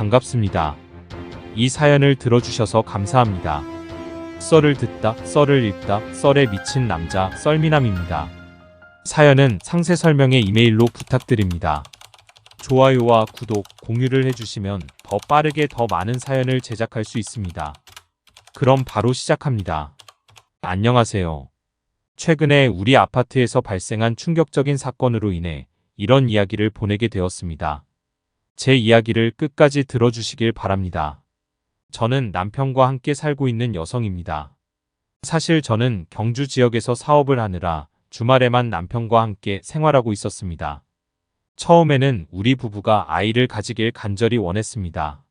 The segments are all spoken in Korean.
반갑습니다. 이 사연을 들어주셔서 감사합니다. 썰을 듣다, 썰을 읽다, 썰에 미친 남자, 썰미남입니다. 사연은 상세 설명에 이메일로 부탁드립니다. 좋아요와 구독, 공유를 해주시면 더 빠르게 더 많은 사연을 제작할 수 있습니다. 그럼 바로 시작합니다. 안녕하세요. 최근에 우리 아파트에서 발생한 충격적인 사건으로 인해 이런 이야기를 보내게 되었습니다. 제 이야기를 끝까지 들어주시길 바랍니다. 저는 남편과 함께 살고 있는 여성입니다. 사실 저는 경주 지역에서 사업을 하느라 주말에만 남편과 함께 생활하고 있었습니다. 처음에는 우리 부부가 아이를 가지길 간절히 원했습니다.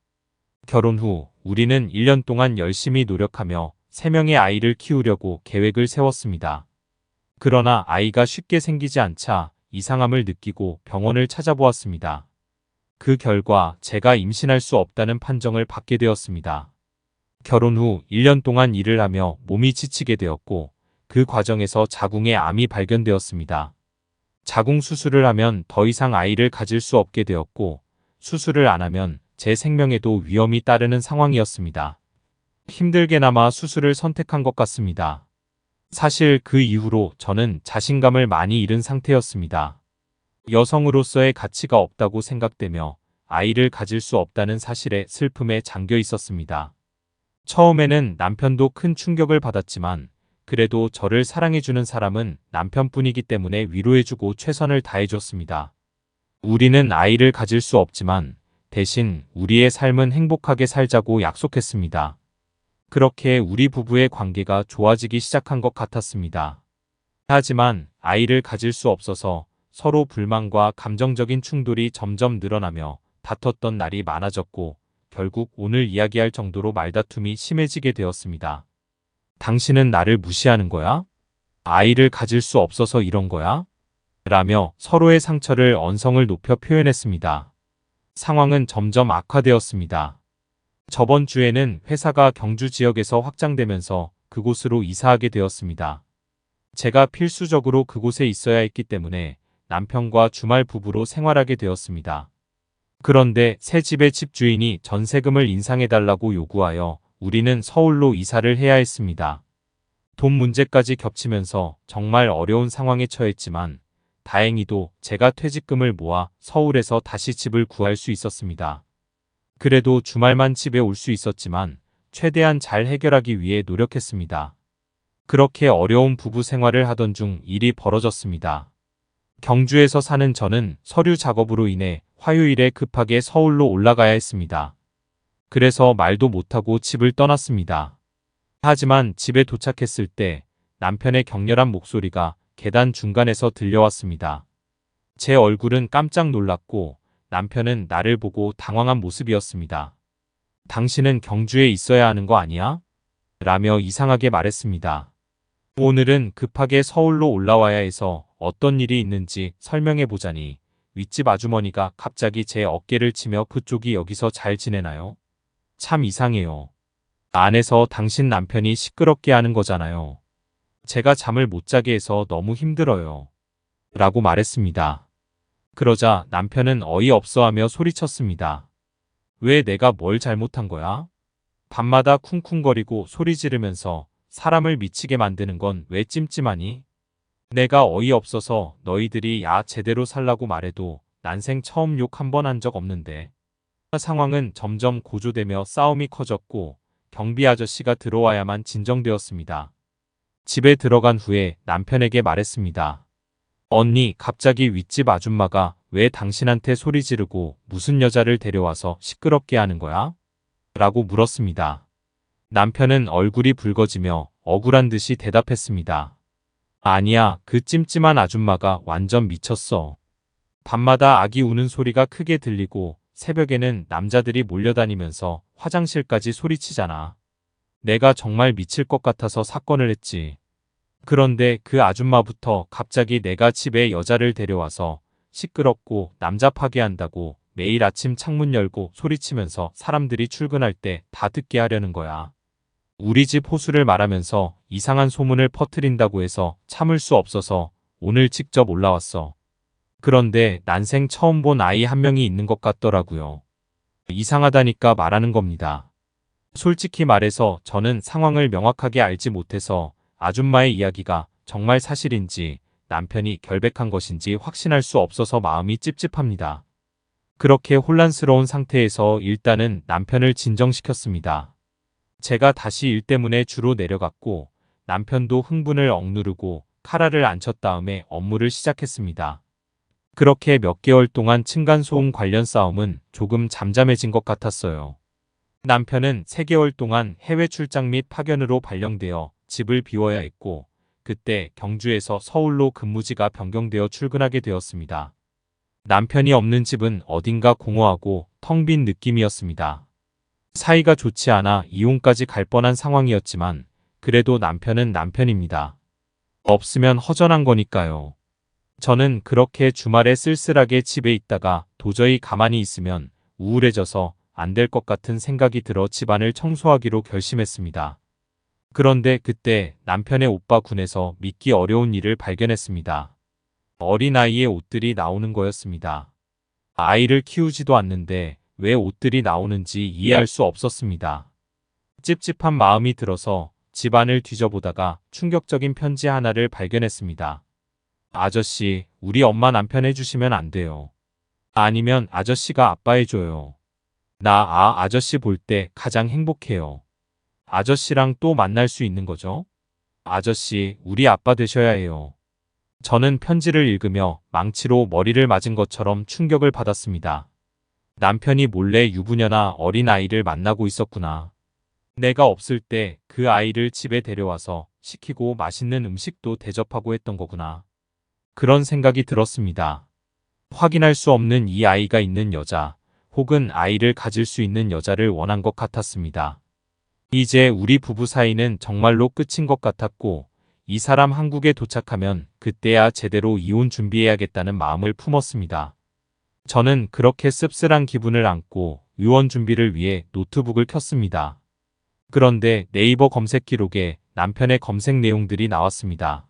결혼 후 우리는 1년 동안 열심히 노력하며 3명의 아이를 키우려고 계획을 세웠습니다. 그러나 아이가 쉽게 생기지 않자 이상함을 느끼고 병원을 찾아보았습니다. 그 결과 제가 임신할 수 없다는 판정을 받게 되었습니다. 결혼 후 1년 동안 일을 하며 몸이 지치게 되었고 그 과정에서 자궁에 암이 발견되었습니다. 자궁 수술을 하면 더 이상 아이를 가질 수 없게 되었고 수술을 안 하면 제 생명에도 위험이 따르는 상황이었습니다. 힘들게나마 수술을 선택한 것 같습니다. 사실 그 이후로 저는 자신감을 많이 잃은 상태였습니다. 여성으로서의 가치가 없다고 생각되며 아이를 가질 수 없다는 사실에 슬픔에 잠겨 있었습니다. 처음에는 남편도 큰 충격을 받았지만 그래도 저를 사랑해주는 사람은 남편뿐이기 때문에 위로해주고 최선을 다해줬습니다. 우리는 아이를 가질 수 없지만 대신 우리의 삶은 행복하게 살자고 약속했습니다. 그렇게 우리 부부의 관계가 좋아지기 시작한 것 같았습니다. 하지만 아이를 가질 수 없어서 서로 불만과 감정적인 충돌이 점점 늘어나며 다퉜던 날이 많아졌고 결국 오늘 이야기할 정도로 말다툼이 심해지게 되었습니다. 당신은 나를 무시하는 거야? 아이를 가질 수 없어서 이런 거야? 라며 서로의 상처를 언성을 높여 표현했습니다. 상황은 점점 악화되었습니다. 저번 주에는 회사가 경주 지역에서 확장되면서 그곳으로 이사하게 되었습니다. 제가 필수적으로 그곳에 있어야 했기 때문에 남편과 주말 부부로 생활하게 되었습니다. 그런데 새 집의 집주인이 전세금을 인상해달라고 요구하여 우리는 서울로 이사를 해야 했습니다. 돈 문제까지 겹치면서 정말 어려운 상황에 처했지만 다행히도 제가 퇴직금을 모아 서울에서 다시 집을 구할 수 있었습니다. 그래도 주말만 집에 올 수 있었지만 최대한 잘 해결하기 위해 노력했습니다. 그렇게 어려운 부부 생활을 하던 중 일이 벌어졌습니다. 경주에서 사는 저는 서류 작업으로 인해 화요일에 급하게 서울로 올라가야 했습니다. 그래서 말도 못하고 집을 떠났습니다. 하지만 집에 도착했을 때 남편의 격렬한 목소리가 계단 중간에서 들려왔습니다. 제 얼굴은 깜짝 놀랐고 남편은 나를 보고 당황한 모습이었습니다. 당신은 경주에 있어야 하는 거 아니야? 라며 이상하게 말했습니다. 오늘은 급하게 서울로 올라와야 해서 어떤 일이 있는지 설명해 보자니 윗집 아주머니가 갑자기 제 어깨를 치며 그쪽이 여기서 잘 지내나요? 참 이상해요. 안에서 당신 남편이 시끄럽게 하는 거잖아요. 제가 잠을 못 자게 해서 너무 힘들어요. 라고 말했습니다. 그러자 남편은 어이없어하며 소리쳤습니다. 왜 내가 뭘 잘못한 거야? 밤마다 쿵쿵거리고 소리 지르면서 사람을 미치게 만드는 건 왜 찜찜하니? 내가 어이없어서 너희들이 야 제대로 살라고 말해도 난생 처음 욕 한 번 한 적 없는데. 상황은 점점 고조되며 싸움이 커졌고 경비 아저씨가 들어와야만 진정되었습니다. 집에 들어간 후에 남편에게 말했습니다. 언니, 갑자기 윗집 아줌마가 왜 당신한테 소리 지르고 무슨 여자를 데려와서 시끄럽게 하는 거야? 라고 물었습니다. 남편은 얼굴이 붉어지며 억울한 듯이 대답했습니다. 아니야, 그 찜찜한 아줌마가 완전 미쳤어. 밤마다 아기 우는 소리가 크게 들리고 새벽에는 남자들이 몰려다니면서 화장실까지 소리치잖아. 내가 정말 미칠 것 같아서 사건을 했지. 그런데 그 아줌마부터 갑자기 내가 집에 여자를 데려와서 시끄럽고 남잡하게 한다고 매일 아침 창문 열고 소리치면서 사람들이 출근할 때 다 듣게 하려는 거야. 우리 집 호수를 말하면서 이상한 소문을 퍼뜨린다고 해서 참을 수 없어서 오늘 직접 올라왔어. 그런데 난생 처음 본 아이 한 명이 있는 것 같더라고요. 이상하다니까 말하는 겁니다. 솔직히 말해서 저는 상황을 명확하게 알지 못해서 아줌마의 이야기가 정말 사실인지 남편이 결백한 것인지 확신할 수 없어서 마음이 찝찝합니다. 그렇게 혼란스러운 상태에서 일단은 남편을 진정시켰습니다. 제가 다시 일 때문에 주로 내려갔고 남편도 흥분을 억누르고 카라를 앉혔 다음에 업무를 시작했습니다. 그렇게 몇 개월 동안 층간소음 관련 싸움은 조금 잠잠해진 것 같았어요. 남편은 3개월 동안 해외 출장 및 파견으로 발령되어 집을 비워야 했고 그때 경주에서 서울로 근무지가 변경되어 출근하게 되었습니다. 남편이 없는 집은 어딘가 공허하고 텅 빈 느낌이었습니다. 사이가 좋지 않아 이혼까지 갈 뻔한 상황이었지만 그래도 남편은 남편입니다. 없으면 허전한 거니까요. 저는 그렇게 주말에 쓸쓸하게 집에 있다가 도저히 가만히 있으면 우울해져서 안 될 것 같은 생각이 들어 집안을 청소하기로 결심했습니다. 그런데 그때 남편의 오빠 군에서 믿기 어려운 일을 발견했습니다. 어린아이의 옷들이 나오는 거였습니다. 아이를 키우지도 않는데 왜 옷들이 나오는지 이해할 수 없었습니다. 찝찝한 마음이 들어서 집안을 뒤져보다가 충격적인 편지 하나를 발견했습니다. 아저씨, 우리 엄마 남편 해주시면 안 돼요. 아니면 아저씨가 아빠 해줘요. 나 아저씨 볼 때 가장 행복해요. 아저씨랑 또 만날 수 있는 거죠? 아저씨, 우리 아빠 되셔야 해요. 저는 편지를 읽으며 망치로 머리를 맞은 것처럼 충격을 받았습니다. 남편이 몰래 유부녀나 어린아이를 만나고 있었구나. 내가 없을 때 그 아이를 집에 데려와서 시키고 맛있는 음식도 대접하고 했던 거구나. 그런 생각이 들었습니다. 확인할 수 없는 이 아이가 있는 여자, 혹은 아이를 가질 수 있는 여자를 원한 것 같았습니다. 이제 우리 부부 사이는 정말로 끝인 것 같았고, 이 사람 한국에 도착하면 그때야 제대로 이혼 준비해야겠다는 마음을 품었습니다. 저는 그렇게 씁쓸한 기분을 안고 유언 준비를 위해 노트북을 켰습니다. 그런데 네이버 검색 기록에 남편의 검색 내용들이 나왔습니다.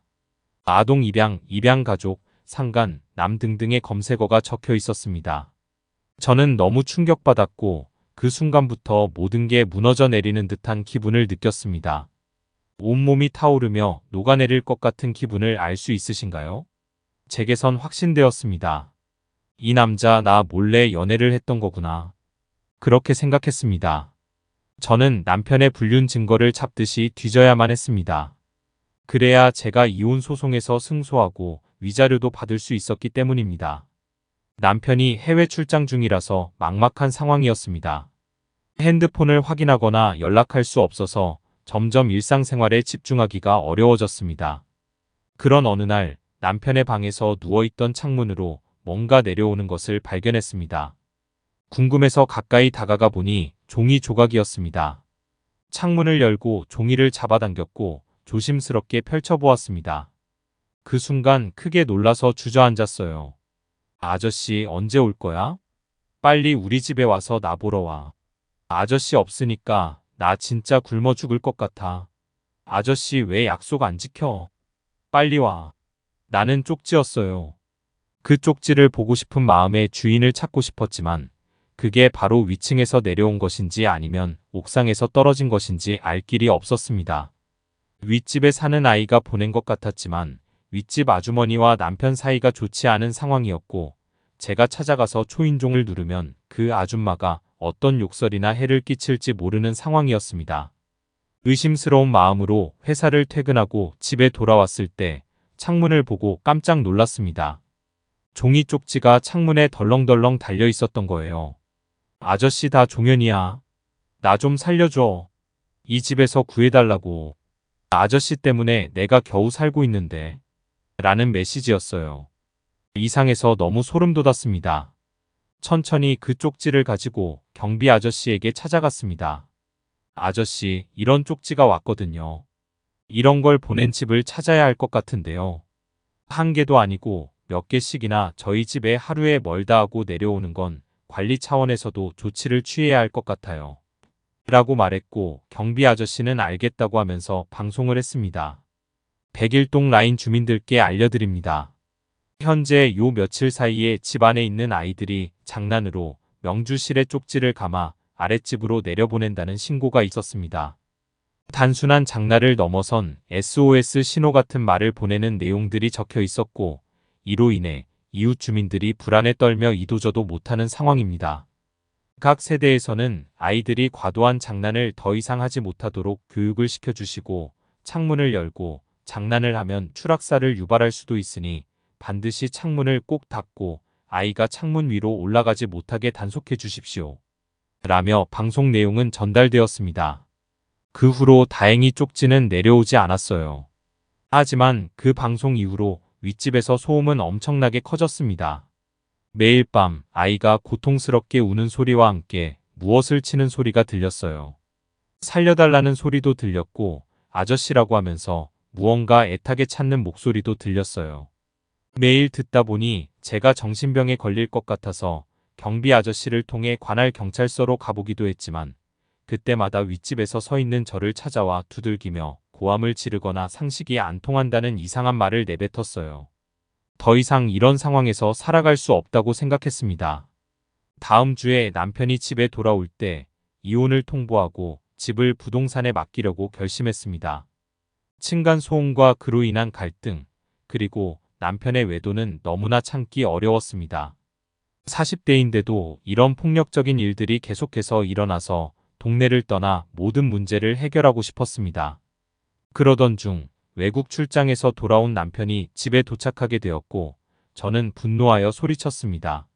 아동 입양, 입양 가족, 상간, 남 등등의 검색어가 적혀 있었습니다. 저는 너무 충격받았고 그 순간부터 모든 게 무너져 내리는 듯한 기분을 느꼈습니다. 온몸이 타오르며 녹아내릴 것 같은 기분을 알 수 있으신가요? 제게선 확신되었습니다. 이 남자 나 몰래 연애를 했던 거구나. 그렇게 생각했습니다. 저는 남편의 불륜 증거를 잡듯이 뒤져야만 했습니다. 그래야 제가 이혼 소송에서 승소하고 위자료도 받을 수 있었기 때문입니다. 남편이 해외 출장 중이라서 막막한 상황이었습니다. 핸드폰을 확인하거나 연락할 수 없어서 점점 일상생활에 집중하기가 어려워졌습니다. 그런 어느 날 남편의 방에서 누워있던 창문으로 뭔가 내려오는 것을 발견했습니다. 궁금해서 가까이 다가가 보니 종이 조각이었습니다. 창문을 열고 종이를 잡아당겼고 조심스럽게 펼쳐보았습니다. 그 순간 크게 놀라서 주저앉았어요. 아저씨 언제 올 거야? 빨리 우리 집에 와서 나 보러 와. 아저씨 없으니까 나 진짜 굶어 죽을 것 같아. 아저씨 왜 약속 안 지켜? 빨리 와. 나는 쪽지였어요. 그 쪽지를 보고 싶은 마음에 주인을 찾고 싶었지만 그게 바로 위층에서 내려온 것인지 아니면 옥상에서 떨어진 것인지 알 길이 없었습니다. 윗집에 사는 아이가 보낸 것 같았지만 윗집 아주머니와 남편 사이가 좋지 않은 상황이었고 제가 찾아가서 초인종을 누르면 그 아줌마가 어떤 욕설이나 해를 끼칠지 모르는 상황이었습니다. 의심스러운 마음으로 회사를 퇴근하고 집에 돌아왔을 때 창문을 보고 깜짝 놀랐습니다. 종이 쪽지가 창문에 덜렁덜렁 달려 있었던 거예요. 아저씨 다 종현이야. 나 좀 살려줘. 이 집에서 구해달라고. 아저씨 때문에 내가 겨우 살고 있는데. 라는 메시지였어요. 이상해서 너무 소름 돋았습니다. 천천히 그 쪽지를 가지고 경비 아저씨에게 찾아갔습니다. 아저씨, 이런 쪽지가 왔거든요. 이런 걸 보낸 집을 찾아야 할 것 같은데요. 한 개도 아니고 몇 개씩이나 저희 집에 하루에 멀다 하고 내려오는 건 관리 차원에서도 조치를 취해야 할 것 같아요. 라고 말했고 경비 아저씨는 알겠다고 하면서 방송을 했습니다. 백일동 라인 주민들께 알려드립니다. 현재 요 며칠 사이에 집 안에 있는 아이들이 장난으로 명주실에 쪽지를 감아 아랫집으로 내려보낸다는 신고가 있었습니다. 단순한 장난을 넘어선 SOS 신호 같은 말을 보내는 내용들이 적혀 있었고, 이로 인해 이웃 주민들이 불안에 떨며 이도저도 못하는 상황입니다. 각 세대에서는 아이들이 과도한 장난을 더 이상 하지 못하도록 교육을 시켜주시고, 창문을 열고 장난을 하면 추락사를 유발할 수도 있으니 반드시 창문을 꼭 닫고 아이가 창문 위로 올라가지 못하게 단속해 주십시오. 라며 방송 내용은 전달되었습니다. 그 후로 다행히 쪽지는 내려오지 않았어요. 하지만 그 방송 이후로 윗집에서 소음은 엄청나게 커졌습니다. 매일 밤 아이가 고통스럽게 우는 소리와 함께 무엇을 치는 소리가 들렸어요. 살려달라는 소리도 들렸고 아저씨라고 하면서 무언가 애타게 찾는 목소리도 들렸어요. 매일 듣다 보니 제가 정신병에 걸릴 것 같아서 경비 아저씨를 통해 관할 경찰서로 가보기도 했지만 그때마다 윗집에서 서 있는 저를 찾아와 두들기며 고함을 지르거나 상식이 안 통한다는 이상한 말을 내뱉었어요. 더 이상 이런 상황에서 살아갈 수 없다고 생각했습니다. 다음 주에 남편이 집에 돌아올 때 이혼을 통보하고 집을 부동산에 맡기려고 결심했습니다. 층간소음과 그로 인한 갈등, 그리고 남편의 외도는 너무나 참기 어려웠습니다. 40대인데도 이런 폭력적인 일들이 계속해서 일어나서 동네를 떠나 모든 문제를 해결하고 싶었습니다. 그러던 중 외국 출장에서 돌아온 남편이 집에 도착하게 되었고 저는 분노하여 소리쳤습니다.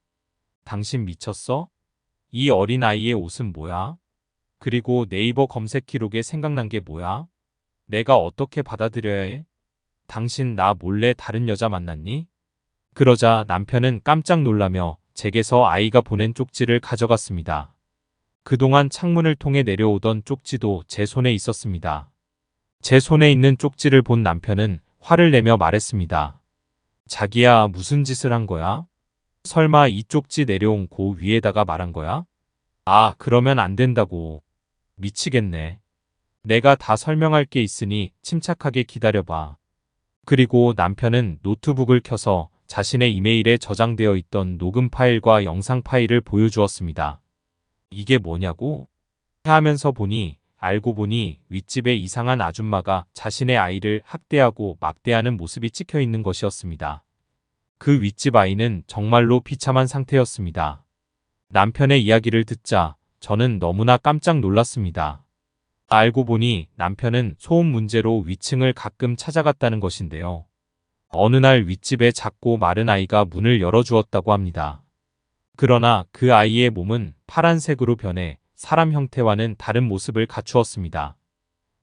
당신 미쳤어? 이 어린아이의 옷은 뭐야? 그리고 네이버 검색 기록에 생각난 게 뭐야? 내가 어떻게 받아들여야 해? 당신 나 몰래 다른 여자 만났니? 그러자 남편은 깜짝 놀라며 제게서 아이가 보낸 쪽지를 가져갔습니다. 그동안 창문을 통해 내려오던 쪽지도 제 손에 있었습니다. 제 손에 있는 쪽지를 본 남편은 화를 내며 말했습니다. 자기야, 무슨 짓을 한 거야? 설마 이 쪽지 내려온 고 위에다가 말한 거야? 아, 그러면 안 된다고. 미치겠네. 내가 다 설명할 게 있으니 침착하게 기다려봐. 그리고 남편은 노트북을 켜서 자신의 이메일에 저장되어 있던 녹음 파일과 영상 파일을 보여주었습니다. 이게 뭐냐고? 하면서 보니 알고 보니 윗집의 이상한 아줌마가 자신의 아이를 학대하고 막대하는 모습이 찍혀 있는 것이었습니다. 그 윗집 아이는 정말로 비참한 상태였습니다. 남편의 이야기를 듣자 저는 너무나 깜짝 놀랐습니다. 알고 보니 남편은 소음 문제로 위층을 가끔 찾아갔다는 것인데요. 어느 날 윗집에 작고 마른 아이가 문을 열어주었다고 합니다. 그러나 그 아이의 몸은 파란색으로 변해 사람 형태와는 다른 모습을 갖추었습니다.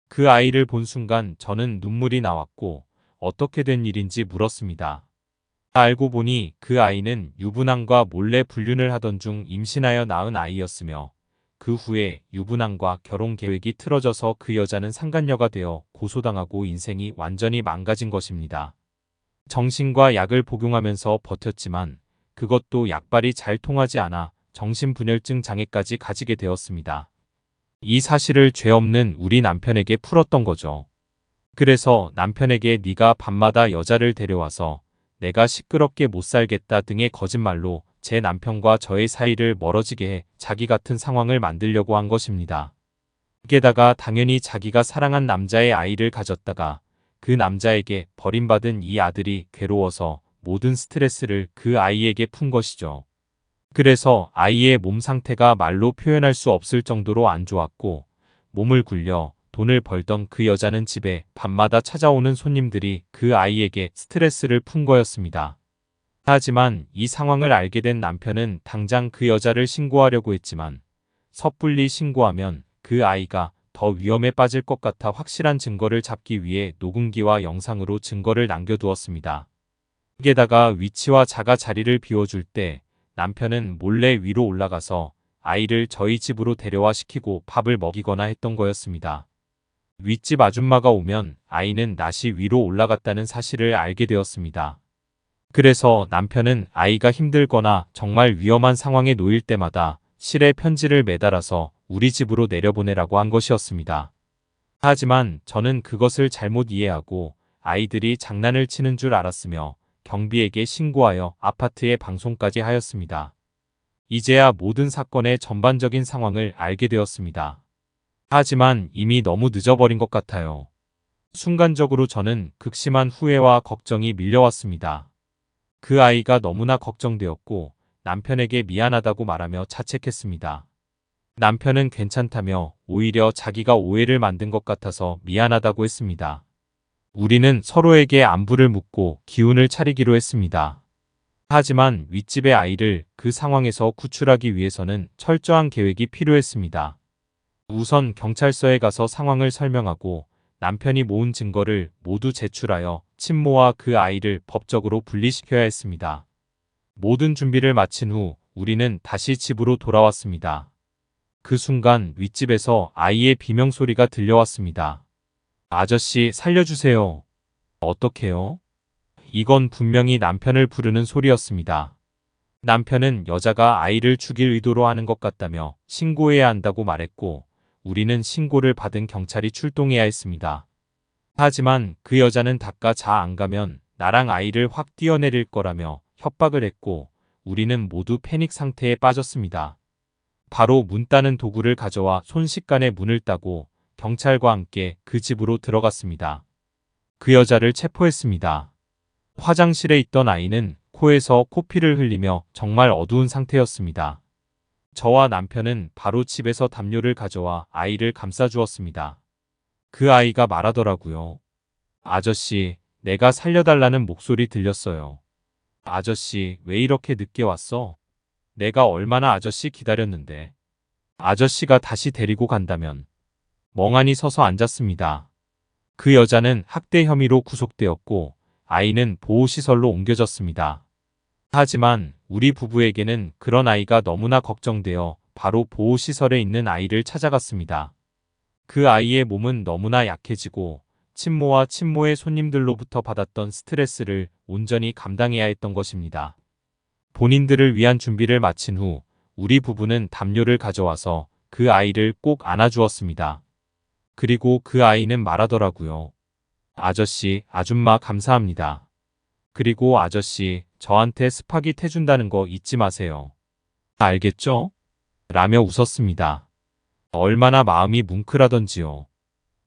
그 아이를 본 순간 저는 눈물이 나왔고 어떻게 된 일인지 물었습니다. 알고 보니 그 아이는 유부남과 몰래 불륜을 하던 중 임신하여 낳은 아이였으며 그 후에 유부남과 결혼 계획이 틀어져서 그 여자는 상간녀가 되어 고소당하고 인생이 완전히 망가진 것입니다. 정신과 약을 복용하면서 버텼지만 그것도 약발이 잘 통하지 않아 정신분열증 장애까지 가지게 되었습니다. 이 사실을 죄 없는 우리 남편에게 풀었던 거죠. 그래서 남편에게 네가 밤마다 여자를 데려와서 내가 시끄럽게 못 살겠다 등의 거짓말로 제 남편과 저의 사이를 멀어지게 해 자기 같은 상황을 만들려고 한 것입니다. 게다가 당연히 자기가 사랑한 남자의 아이를 가졌다가 그 남자에게 버림받은 이 아들이 괴로워서 모든 스트레스를 그 아이에게 푼 것이죠. 그래서 아이의 몸 상태가 말로 표현할 수 없을 정도로 안 좋았고 몸을 굴려 돈을 벌던 그 여자는 집에 밤마다 찾아오는 손님들이 그 아이에게 스트레스를 푼 거였습니다. 하지만 이 상황을 알게 된 남편은 당장 그 여자를 신고하려고 했지만 섣불리 신고하면 그 아이가 더 위험에 빠질 것 같아 확실한 증거를 잡기 위해 녹음기와 영상으로 증거를 남겨두었습니다. 게다가 위치와 자가 자리를 비워줄 때 남편은 몰래 위로 올라가서 아이를 저희 집으로 데려와 시키고 밥을 먹이거나 했던 거였습니다. 윗집 아줌마가 오면 아이는 낯이 위로 올라갔다는 사실을 알게 되었습니다. 그래서 남편은 아이가 힘들거나 정말 위험한 상황에 놓일 때마다 실에 편지를 매달아서 우리 집으로 내려보내라고 한 것이었습니다. 하지만 저는 그것을 잘못 이해하고 아이들이 장난을 치는 줄 알았으며 경비에게 신고하여 아파트에 방송까지 하였습니다. 이제야 모든 사건의 전반적인 상황을 알게 되었습니다. 하지만 이미 너무 늦어버린 것 같아요. 순간적으로 저는 극심한 후회와 걱정이 밀려왔습니다. 그 아이가 너무나 걱정되었고 남편에게 미안하다고 말하며 자책했습니다. 남편은 괜찮다며 오히려 자기가 오해를 만든 것 같아서 미안하다고 했습니다. 우리는 서로에게 안부를 묻고 기운을 차리기로 했습니다. 하지만 윗집의 아이를 그 상황에서 구출하기 위해서는 철저한 계획이 필요했습니다. 우선 경찰서에 가서 상황을 설명하고 남편이 모은 증거를 모두 제출하여 친모와 그 아이를 법적으로 분리시켜야 했습니다. 모든 준비를 마친 후 우리는 다시 집으로 돌아왔습니다. 그 순간 윗집에서 아이의 비명소리가 들려왔습니다. 아저씨, 살려주세요. 어떡해요? 이건 분명히 남편을 부르는 소리였습니다. 남편은 여자가 아이를 죽일 의도로 하는 것 같다며 신고해야 한다고 말했고 우리는 신고를 받은 경찰이 출동해야 했습니다. 하지만 그 여자는 닦아 자 안 가면 나랑 아이를 확 뛰어내릴 거라며 협박을 했고 우리는 모두 패닉 상태에 빠졌습니다. 바로 문 따는 도구를 가져와 순식간에 문을 따고 경찰과 함께 그 집으로 들어갔습니다. 그 여자를 체포했습니다. 화장실에 있던 아이는 코에서 코피를 흘리며 정말 어두운 상태였습니다. 저와 남편은 바로 집에서 담요를 가져와 아이를 감싸주었습니다. 그 아이가 말하더라고요. 아저씨, 내가 살려달라는 목소리 들렸어요. 아저씨, 왜 이렇게 늦게 왔어? 내가 얼마나 아저씨 기다렸는데. 아저씨가 다시 데리고 간다면. 멍하니 서서 앉았습니다. 그 여자는 학대 혐의로 구속되었고 아이는 보호시설로 옮겨졌습니다. 하지만 우리 부부에게는 그런 아이가 너무나 걱정되어 바로 보호시설에 있는 아이를 찾아갔습니다. 그 아이의 몸은 너무나 약해지고 친모와 친모의 손님들로부터 받았던 스트레스를 온전히 감당해야 했던 것입니다. 본인들을 위한 준비를 마친 후 우리 부부는 담요를 가져와서 그 아이를 꼭 안아주었습니다. 그리고 그 아이는 말하더라고요. 아저씨, 아줌마 감사합니다. 그리고 아저씨, 저한테 스파게티 해준다는 거 잊지 마세요. 알겠죠? 라며 웃었습니다. 얼마나 마음이 뭉클하던지요.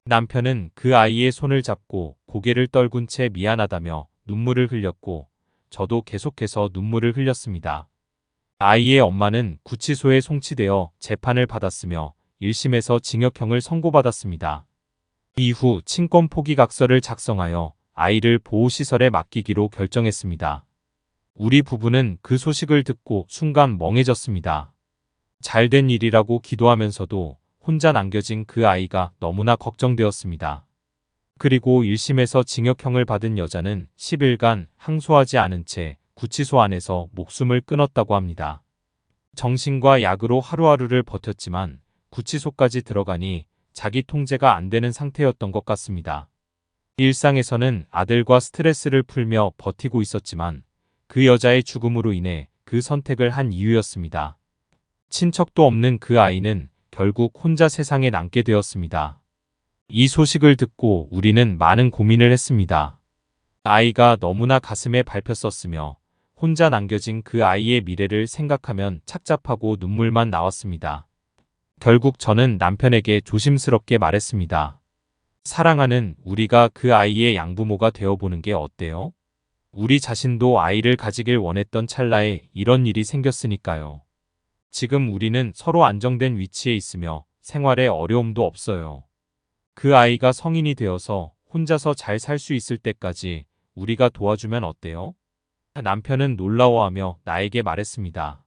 남편은 그 아이의 손을 잡고 고개를 떨군 채 미안하다며 눈물을 흘렸고 저도 계속해서 눈물을 흘렸습니다. 아이의 엄마는 구치소에 송치되어 재판을 받았으며 1심에서 징역형을 선고받았습니다. 이후 친권 포기각서를 작성하여 아이를 보호시설에 맡기기로 결정했습니다. 우리 부부는 그 소식을 듣고 순간 멍해졌습니다. 잘된 일이라고 기도하면서도 혼자 남겨진 그 아이가 너무나 걱정되었습니다. 그리고 1심에서 징역형을 받은 여자는 10일간 항소하지 않은 채 구치소 안에서 목숨을 끊었다고 합니다. 정신과 약으로 하루하루를 버텼지만 구치소까지 들어가니 자기 통제가 안 되는 상태였던 것 같습니다. 일상에서는 아들과 스트레스를 풀며 버티고 있었지만 그 여자의 죽음으로 인해 그 선택을 한 이유였습니다. 친척도 없는 그 아이는 결국 혼자 세상에 남게 되었습니다. 이 소식을 듣고 우리는 많은 고민을 했습니다. 아이가 너무나 가슴에 밟혔었으며 혼자 남겨진 그 아이의 미래를 생각하면 착잡하고 눈물만 나왔습니다. 결국 저는 남편에게 조심스럽게 말했습니다. 사랑하는 우리가 그 아이의 양부모가 되어보는 게 어때요? 우리 자신도 아이를 가지길 원했던 찰나에 이런 일이 생겼으니까요. 지금 우리는 서로 안정된 위치에 있으며 생활에 어려움도 없어요. 그 아이가 성인이 되어서 혼자서 잘 살 수 있을 때까지 우리가 도와주면 어때요? 남편은 놀라워하며 나에게 말했습니다.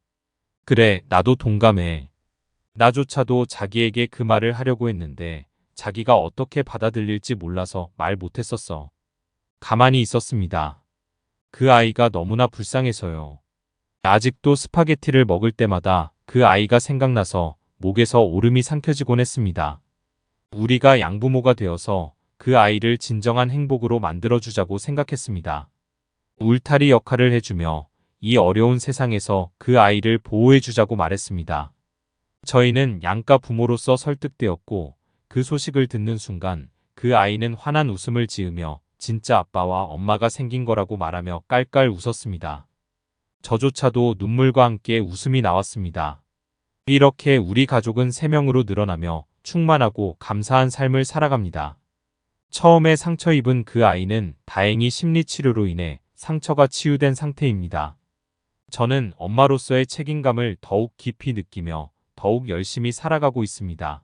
그래, 나도 동감해. 나조차도 자기에게 그 말을 하려고 했는데 자기가 어떻게 받아들일지 몰라서 말 못했었어. 가만히 있었습니다. 그 아이가 너무나 불쌍해서요. 아직도 스파게티를 먹을 때마다 그 아이가 생각나서 목에서 오름이 삼켜지곤 했습니다. 우리가 양부모가 되어서 그 아이를 진정한 행복으로 만들어주자고 생각했습니다. 울타리 역할을 해주며 이 어려운 세상에서 그 아이를 보호해주자고 말했습니다. 저희는 양가 부모로서 설득되었고 그 소식을 듣는 순간 그 아이는 환한 웃음을 지으며 진짜 아빠와 엄마가 생긴 거라고 말하며 깔깔 웃었습니다. 저조차도 눈물과 함께 웃음이 나왔습니다. 이렇게 우리 가족은 3명으로 늘어나며 충만하고 감사한 삶을 살아갑니다. 처음에 상처 입은 그 아이는 다행히 심리치료로 인해 상처가 치유된 상태입니다. 저는 엄마로서의 책임감을 더욱 깊이 느끼며 더욱 열심히 살아가고 있습니다.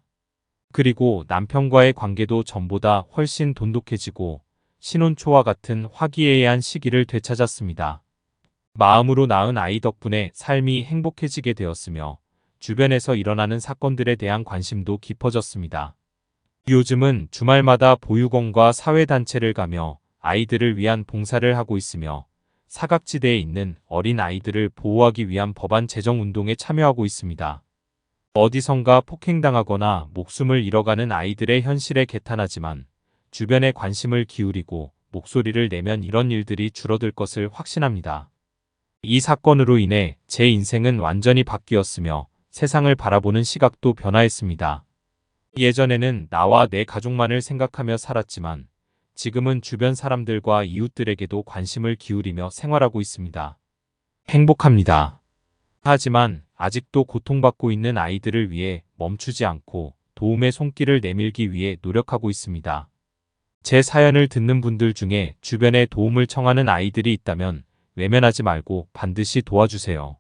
그리고 남편과의 관계도 전보다 훨씬 돈독해지고 신혼초와 같은 화기애애한 시기를 되찾았습니다. 마음으로 낳은 아이 덕분에 삶이 행복해지게 되었으며 주변에서 일어나는 사건들에 대한 관심도 깊어졌습니다. 요즘은 주말마다 보육원과 사회단체를 가며 아이들을 위한 봉사를 하고 있으며 사각지대에 있는 어린 아이들을 보호하기 위한 법안 제정 운동에 참여하고 있습니다. 어디선가 폭행당하거나 목숨을 잃어가는 아이들의 현실에 개탄하지만 주변에 관심을 기울이고 목소리를 내면 이런 일들이 줄어들 것을 확신합니다. 이 사건으로 인해 제 인생은 완전히 바뀌었으며 세상을 바라보는 시각도 변화했습니다. 예전에는 나와 내 가족만을 생각하며 살았지만 지금은 주변 사람들과 이웃들에게도 관심을 기울이며 생활하고 있습니다. 행복합니다. 하지만 아직도 고통받고 있는 아이들을 위해 멈추지 않고 도움의 손길을 내밀기 위해 노력하고 있습니다. 제 사연을 듣는 분들 중에 주변에 도움을 청하는 아이들이 있다면 외면하지 말고 반드시 도와주세요.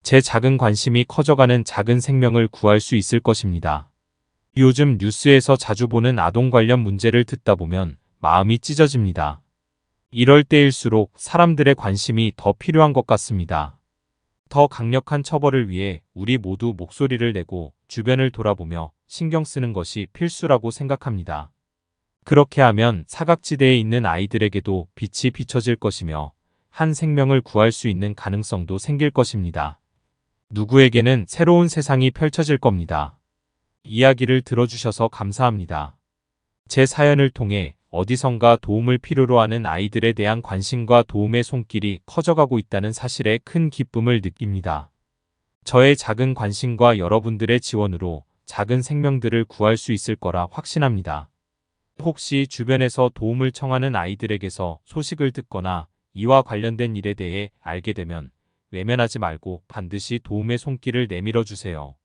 제 작은 관심이 커져가는 작은 생명을 구할 수 있을 것입니다. 요즘 뉴스에서 자주 보는 아동 관련 문제를 듣다 보면 마음이 찢어집니다. 이럴 때일수록 사람들의 관심이 더 필요한 것 같습니다. 더 강력한 처벌을 위해 우리 모두 목소리를 내고 주변을 돌아보며 신경 쓰는 것이 필수라고 생각합니다. 그렇게 하면 사각지대에 있는 아이들에게도 빛이 비춰질 것이며 한 생명을 구할 수 있는 가능성도 생길 것입니다. 누구에게는 새로운 세상이 펼쳐질 겁니다. 이야기를 들어주셔서 감사합니다. 제 사연을 통해 어디선가 도움을 필요로 하는 아이들에 대한 관심과 도움의 손길이 커져가고 있다는 사실에 큰 기쁨을 느낍니다. 저의 작은 관심과 여러분들의 지원으로 작은 생명들을 구할 수 있을 거라 확신합니다. 혹시 주변에서 도움을 청하는 아이들에게서 소식을 듣거나 이와 관련된 일에 대해 알게 되면 외면하지 말고 반드시 도움의 손길을 내밀어 주세요.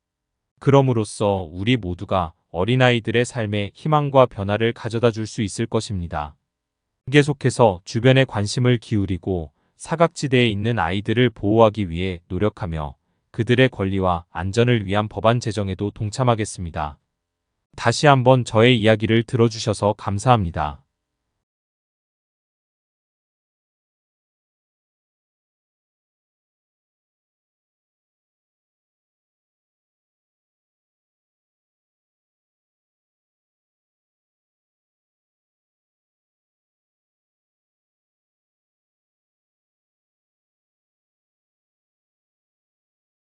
그럼으로써 우리 모두가 어린아이들의 삶에 희망과 변화를 가져다 줄 수 있을 것입니다. 계속해서 주변에 관심을 기울이고 사각지대에 있는 아이들을 보호하기 위해 노력하며 그들의 권리와 안전을 위한 법안 제정에도 동참하겠습니다. 다시 한번 저의 이야기를 들어주셔서 감사합니다.